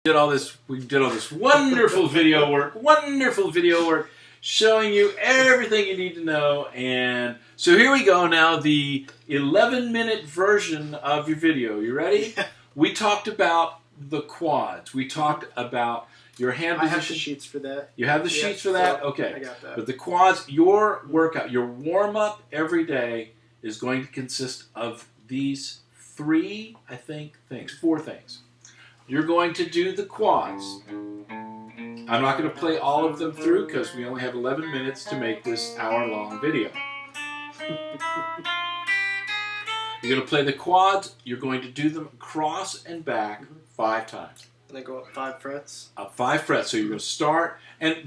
We did all this wonderful video work, showing you everything you need to know. And so here we go now, the 11-minute version of your video. You ready? We talked about the quads. We talked about your hand position. I have the sheets for that. You have the sheets for that? Okay. I got that. But the quads, your workout, your warm-up every day is going to consist of these four things. You're going to do the quads. I'm not going to play all of them through because we only have 11 minutes to make this hour-long video. You're going to play the quads. You're going to do them across and back 5 times. And they go up 5 frets? Up 5 frets. So you're going to start, and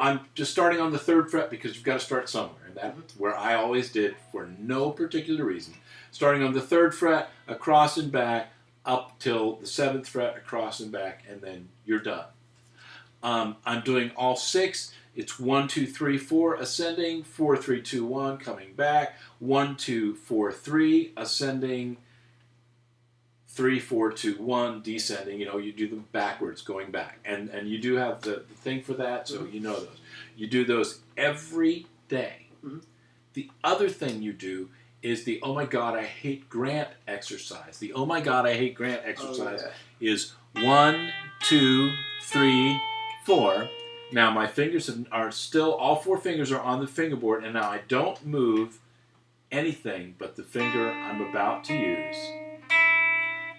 I'm just starting on the 3rd fret because you've got to start somewhere. And that's where I always did for no particular reason. Starting on the 3rd fret, across and back, up till the 7th fret, across and back, and then you're done. I'm doing all 6. It's 1, 2, 3, 4 ascending, 4, 3, 2, 1 coming back, 1, 2, 4, 3 ascending, 3, 4, 2, 1 descending. You know, you do them backwards, going back, and you do have the thing for that, so you know those. You do those every day. The other thing you do is the Oh My God, I Hate Grant exercise. The Oh My God, I Hate Grant exercise is 1, 2, 3, 4. Now my fingers are still, all 4 fingers are on the fingerboard, and now I don't move anything but the finger I'm about to use.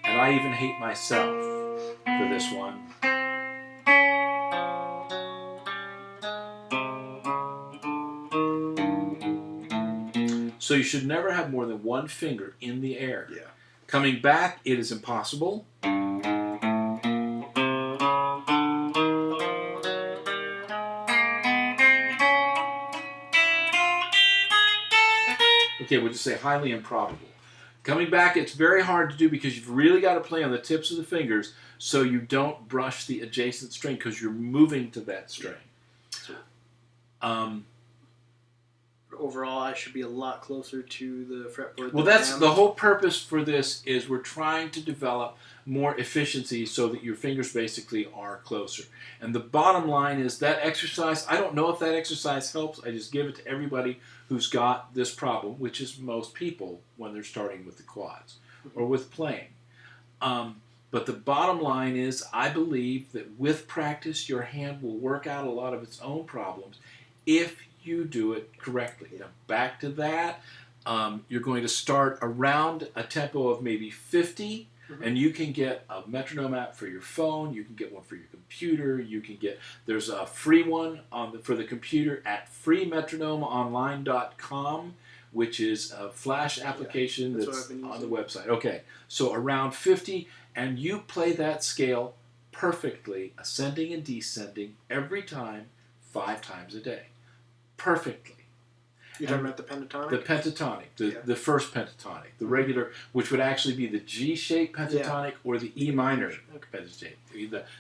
And I even hate myself for this one. So you should never have more than 1 finger in the air. Yeah. Coming back, it is impossible. Okay, we'll just say highly improbable. Coming back, it's very hard to do because you've really got to play on the tips of the fingers so you don't brush the adjacent string because you're moving to that string. Overall, I should be a lot closer to the fretboard. Well, that's the whole purpose for this, is we're trying to develop more efficiency so that your fingers basically are closer. And the bottom line is that exercise, I don't know if that exercise helps. I just give it to everybody who's got this problem, which is most people when they're starting with the quads or with playing. But the bottom line is, I believe that with practice, your hand will work out a lot of its own problems if you do it correctly. Now, back to that, you're going to start around a tempo of maybe 50, and you can get a metronome app for your phone, you can get one for your computer, there's a free one for the computer at freemetronomeonline.com, which is a Flash application that's on the website. Okay, so around 50, and you play that scale perfectly, ascending and descending, every time, 5 times a day. Perfectly. You're talking about the pentatonic? The pentatonic, the first pentatonic, the regular, which would actually be the G-shaped pentatonic or the E minor pentatonic.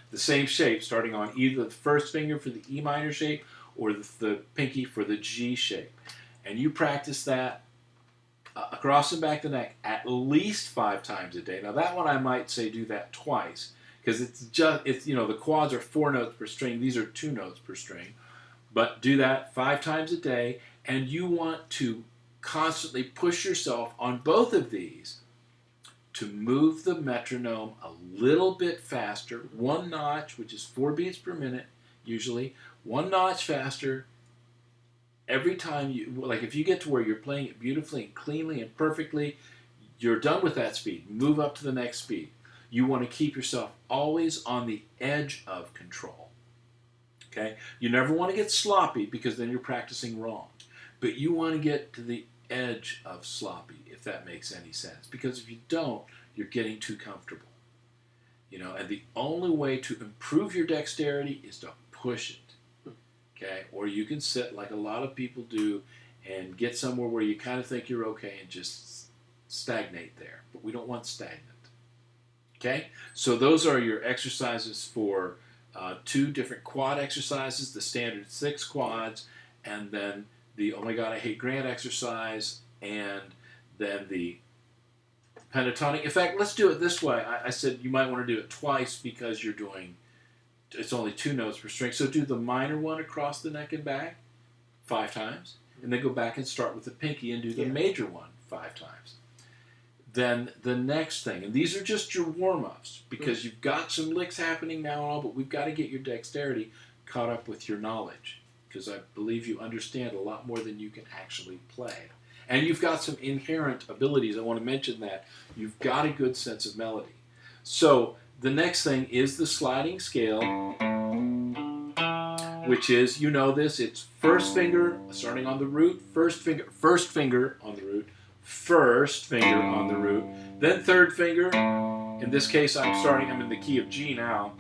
The same shape, starting on either the first finger for the E minor shape or the pinky for the G shape. And you practice that across and back the neck at least 5 times a day. Now that one I might say do that twice, because it's you know, the quads are 4 notes per string, these are 2 notes per string. But do that 5 times a day, and you want to constantly push yourself on both of these to move the metronome a little bit faster, 1 notch, which is 4 beats per minute, usually, 1 notch faster every time like if you get to where you're playing it beautifully and cleanly and perfectly, you're done with that speed. Move up to the next speed. You want to keep yourself always on the edge of control. Okay? You never want to get sloppy because then you're practicing wrong. But you want to get to the edge of sloppy, if that makes any sense. Because if you don't, you're getting too comfortable. You know, and the only way to improve your dexterity is to push it. Okay? Or you can sit like a lot of people do and get somewhere where you kind of think you're okay and just stagnate there. But we don't want stagnant. Okay? So those are your exercises for 2 different quad exercises, the standard 6 quads, and then the Oh My God, I Hate Grant exercise, and then the pentatonic. In fact, let's do it this way. I said you might want to do it twice because it's only 2 notes per string. So do the minor one across the neck and back 5 times, and then go back and start with the pinky and do the major one 5 times. Then the next thing, and these are just your warm-ups, because you've got some licks happening now and all, but we've got to get your dexterity caught up with your knowledge, because I believe you understand a lot more than you can actually play. And you've got some inherent abilities. I want to mention that. You've got a good sense of melody. So the next thing is the sliding scale, which is, you know this, it's first finger starting on the root, first finger on the root, first finger on the root, then third finger. In this case, I'm in the key of G now.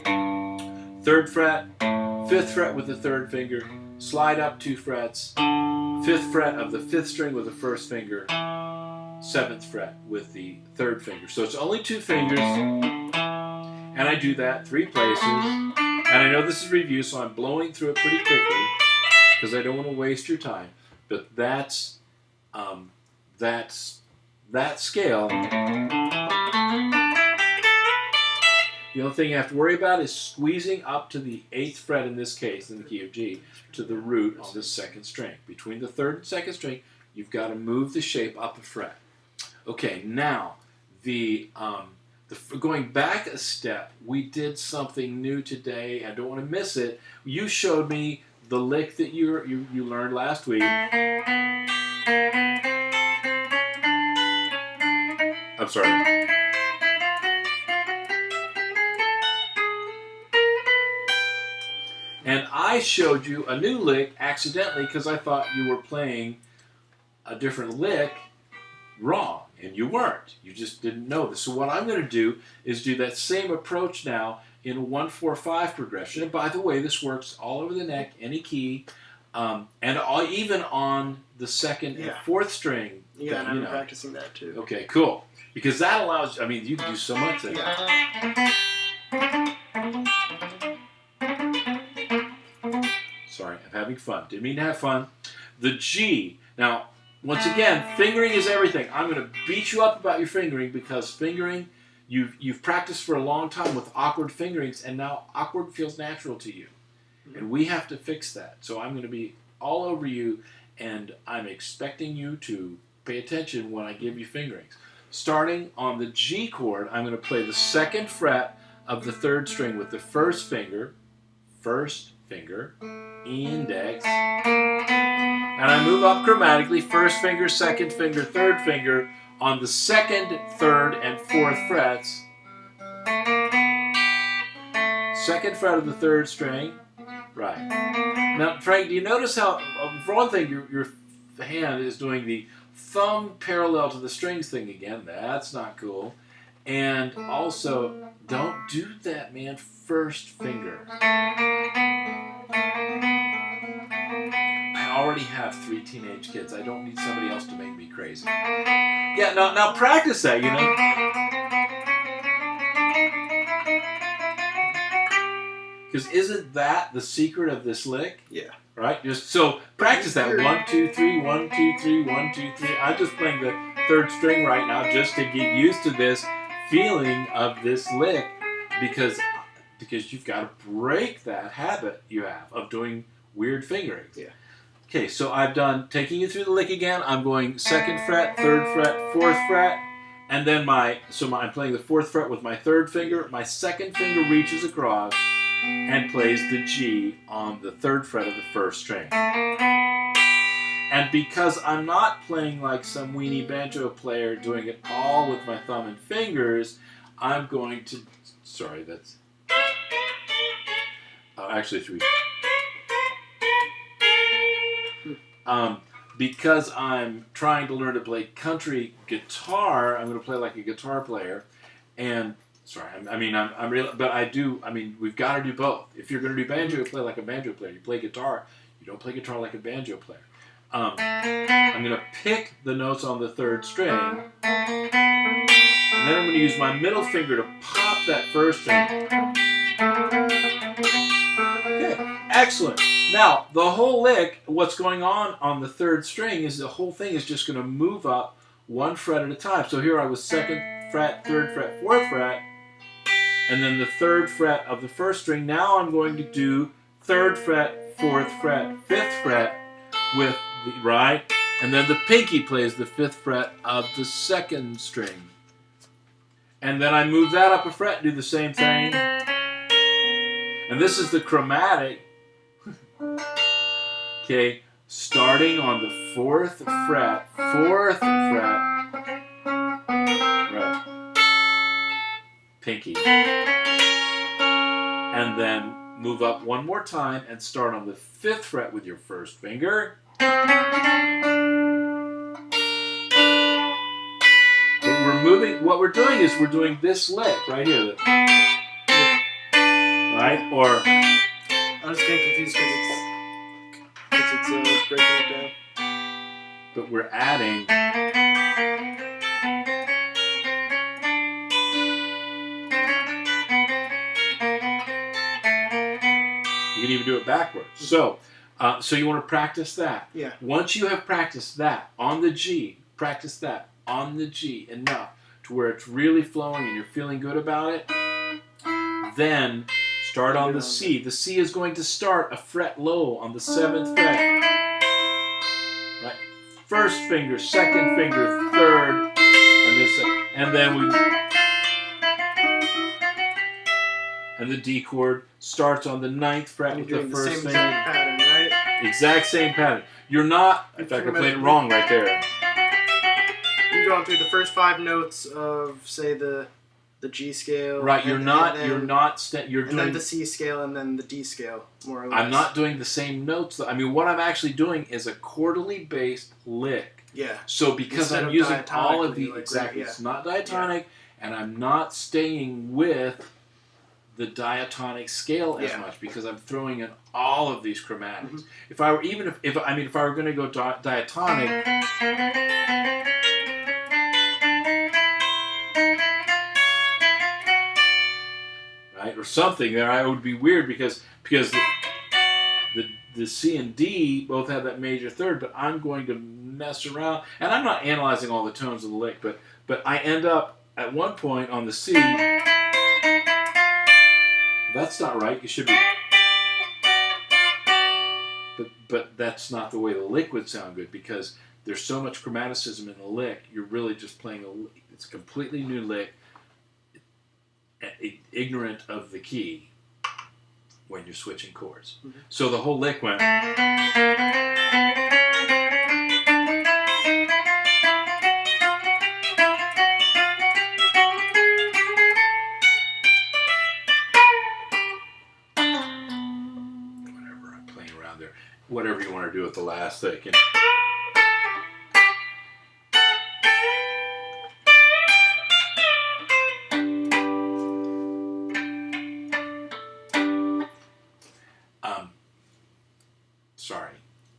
3rd fret, 5th fret with the 3rd finger, slide up 2 frets, 5th fret of the 5th string with the 1st finger, 7th fret with the 3rd finger. So it's only 2 fingers, and I do that 3 places. And I know this is review, so I'm blowing through it pretty quickly because I don't want to waste your time. But that's that scale. The only thing you have to worry about is squeezing up to the 8th fret, in this case, in the key of G, to the root on the 2nd string. Between the 3rd and 2nd string, you've got to move the shape up a fret. Okay, now, going back a step, we did something new today. I don't want to miss it. You showed me the lick that you learned last week. I'm sorry. And I showed you a new lick accidentally because I thought you were playing a different lick wrong, and you weren't. You just didn't know this. So what I'm going to do is do that same approach now in a 1-4-5 progression. And by the way, this works all over the neck, any key, and even on the 2nd and 4th string. Yeah, and I'm practicing that too. Okay, cool. Because that allows, I mean, you can do so much there. Yeah. Sorry, I'm having fun. Didn't mean to have fun. The G. Now, once again, fingering is everything. I'm going to beat you up about your fingering because fingering, you've practiced for a long time with awkward fingerings, and now awkward feels natural to you. And we have to fix that. So I'm going to be all over you, and I'm expecting you to pay attention when I give you fingerings. Starting on the G chord, I'm going to play the 2nd fret of the 3rd string with the 1st finger, index, and I move up chromatically, 1st finger, 2nd finger, 3rd finger on the 2nd, 3rd, and 4th frets. 2nd fret of the 3rd string, right. Now, Frank, do you notice how, for one thing, your hand is doing the thumb parallel to the strings thing again? That's not cool. And also, don't do that, man. 1st finger. I already have 3 teenage kids. I don't need somebody else to make me crazy. Yeah, now practice that, you know. Because isn't that the secret of this lick? Yeah. Right? Just so practice that. 1, 2, 3, 1, 2, 3, 1, 2, 3. I'm just playing the 3rd string right now just to get used to this feeling of this lick, because you've got to break that habit you have of doing weird fingerings. Yeah. Okay, so I've done taking you through the lick again. I'm going 2nd fret, 3rd fret, 4th fret, and then I'm playing the 4th fret with my 3rd finger. My 2nd finger reaches across and plays the G on the 3rd fret of the 1st string. And because I'm not playing like some weenie banjo player doing it all with my thumb and fingers, I'm going to, sorry, that's, actually it's because I'm trying to learn to play country guitar, I'm going to play like a guitar player, and sorry, I'm real, but we've got to do both. If you're going to do banjo, you play like a banjo player. You play guitar, you don't play guitar like a banjo player. I'm going to pick the notes on the 3rd string, and then I'm going to use my middle finger to pop that 1st string. Okay, excellent. Now, the whole lick, what's going on the 3rd string is the whole thing is just going to move up 1 fret at a time. So here I was 2nd, fret, 3rd fret, 4th fret, and then the 3rd fret of the 1st string. Now I'm going to do 3rd fret, 4th fret, 5th fret with the right, and then the pinky plays the 5th fret of the 2nd string. And then I move that up a fret, do the same thing. And this is the chromatic. Okay, starting on the 4th fret, 4th fret, right, pinky, and then move up one more time and start on the 5th fret with your 1st finger. What we're doing is we're doing this lick right here, right? Or I'm just getting confused because it's breaking it down. But we're adding. You can even do it backwards. So you want to practice that. Yeah. Once you have practiced that on the G, practice that on the G enough to where it's really flowing and you're feeling good about it, then start on the C. The C is going to start a fret low on the 7th fret. Right? 1st finger, 2nd finger, 3rd, and then and the D chord starts on the 9th fret with the 1st finger. Exact pattern, right? Exact same pattern. You're not. In fact, I played it wrong right there. You're going through the first 5 notes of, say, the G scale. Right. You're not doing then the C scale and then the D scale, more or less. I'm not doing the same notes. I mean, what I'm actually doing is a quarterly based lick. Yeah. So because Instead I'm of using all of the like, exactly, yeah. it's not diatonic, and I'm not staying with the diatonic scale as much because I'm throwing in all of these chromatics. If I were if I were going to go diatonic, right, or something, then I would be weird because the C and D both have that major 3rd, but I'm going to mess around, and I'm not analyzing all the tones of the lick, but I end up at one point on the C. That's not right. You should be. But that's not the way the lick would sound good because there's so much chromaticism in the lick. You're really just playing it's a completely new lick, ignorant of the key when you're switching chords. So the whole lick went. Whatever you want to do with the last thing.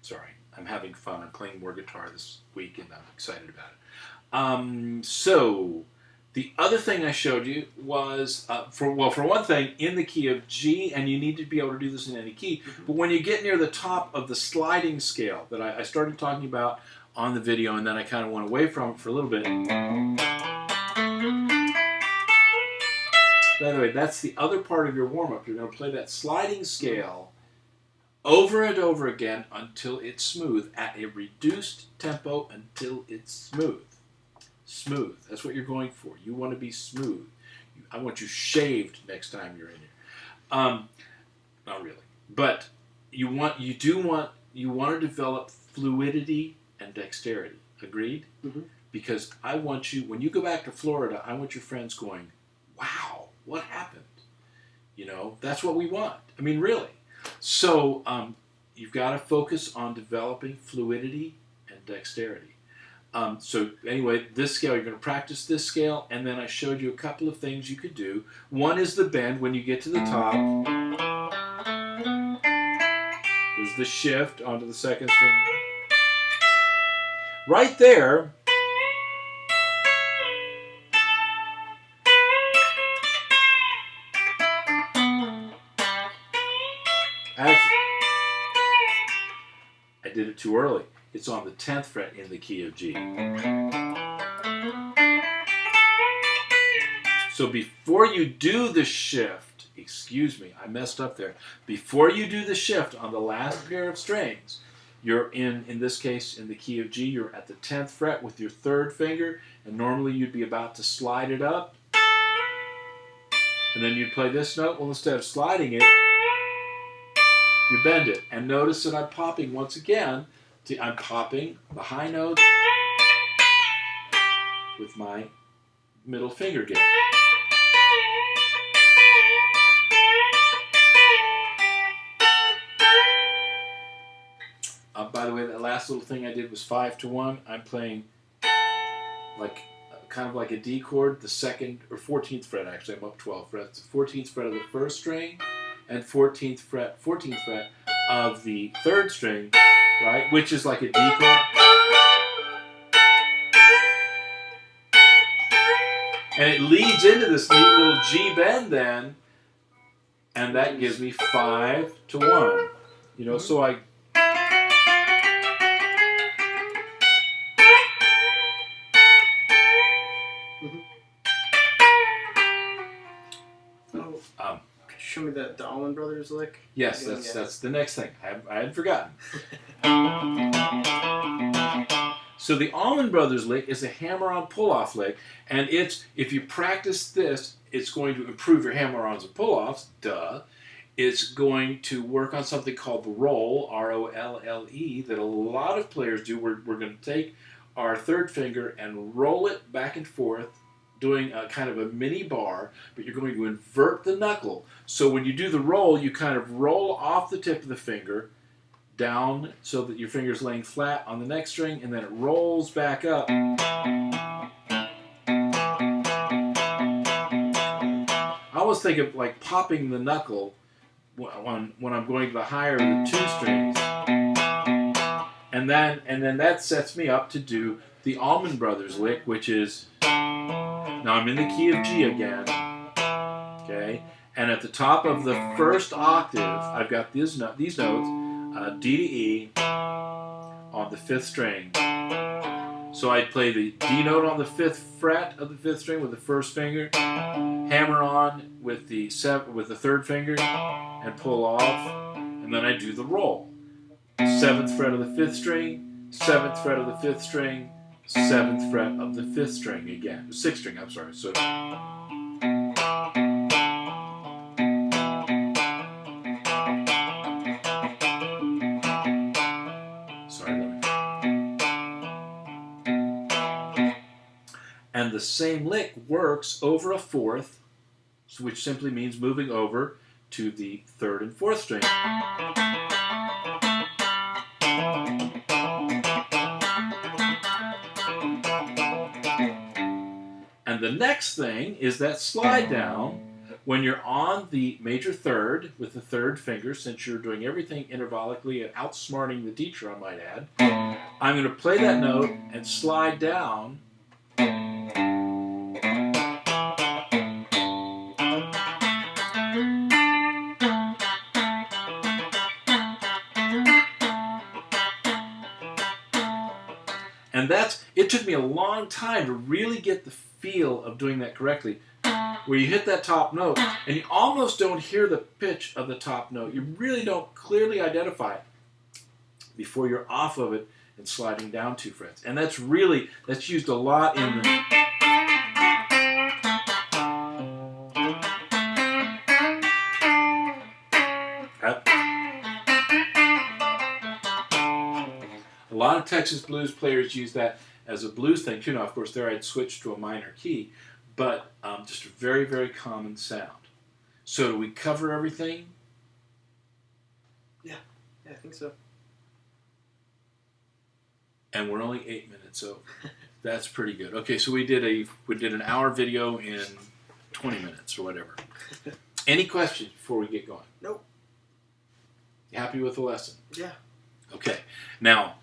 Sorry. I'm having fun. I'm playing more guitar this week, and I'm excited about it. So the other thing I showed you was, for one thing, in the key of G, and you need to be able to do this in any key, but when you get near the top of the sliding scale that I started talking about on the video, and then I kind of went away from it for a little bit. By the way, that's the other part of your warm-up. You're going to play that sliding scale over and over again until it's smooth, at a reduced tempo until it's smooth. Smooth. That's what you're going for. You want to be smooth. I want you shaved next time you're in here. Not really, but you want to develop fluidity and dexterity. Agreed? Because I want you, when you go back to Florida, I want your friends going, "Wow, what happened?" You know, that's what we want. I mean, really. So you've got to focus on developing fluidity and dexterity. So anyway, this scale, you're going to practice this scale, and then I showed you a couple of things you could do. One is the bend when you get to the top. There's the shift onto the 2nd string. Right there, actually, I did it too early. It's on the 10th fret in the key of G. So before you do the shift, excuse me, I messed up there. Before you do the shift on the last pair of strings, you're in this case, in the key of G, you're at the 10th fret with your third finger, and normally you'd be about to slide it up, and then you'd play this note. Well, instead of sliding it, you bend it. And notice that I'm popping once again. I'm popping the high note with my middle finger again. By the way, that last little thing I did was 5-1. I'm playing like kind of like a D chord, the 2nd or 14th fret. Actually, I'm up 12 frets. The 14th fret of the first string, and 14th fret of the third string, right? Which is like a D chord. And it leads into this neat little G bend then, and that gives me 5-1. You know, so I. Show me the Allman Brothers lick. Yes, that's the next thing. I had forgotten. So the Allman Brothers lick is a hammer-on pull-off lick, and if you practice this, it's going to improve your hammer-ons and pull-offs. Duh. It's going to work on something called the roll, R-O-L-L-E, that a lot of players do. We're going to take our third finger and roll it back and forth, doing a kind of a mini bar, but you're going to invert the knuckle. So when you do the roll, you kind of roll off the tip of the finger down so that your finger's laying flat on the next string, and then it rolls back up. I always think of like popping the knuckle when I'm going to the higher of the 2 strings. And then that sets me up to do the Allman Brothers lick, which is, now I'm in the key of G again, okay? And at the top of the first octave, I've got these notes, D to E on the 5th string. So I'd play the D note on the 5th fret of the 5th string with the first finger, hammer on with the 3rd finger, and pull off, and then I do the roll. 7th fret of the 5th string, 7th fret of the 5th string, 7th fret of the 5th string again. 6th string, I'm sorry. So. And the same lick works over a 4th, which simply means moving over to the 3rd and 4th string. And the next thing is that slide down when you're on the major 3rd with the 3rd finger, since you're doing everything intervallically and outsmarting the teacher, I might add. I'm going to play that note and slide down. And it took me a long time to really get the feel of doing that correctly, where you hit that top note and you almost don't hear the pitch of the top note. You really don't clearly identify it before you're off of it and sliding down 2 frets. And that's used a lot in the... A lot of Texas blues players use that as a blues thing too. Now, of course, there I'd switch to a minor key, but just a very, very common sound. So do we cover everything? Yeah, I think so. And we're only 8 minutes over. That's pretty good. Okay, so we did an hour video in 20 minutes or whatever. Any questions before we get going? Nope. You happy with the lesson? Yeah. Okay. Now,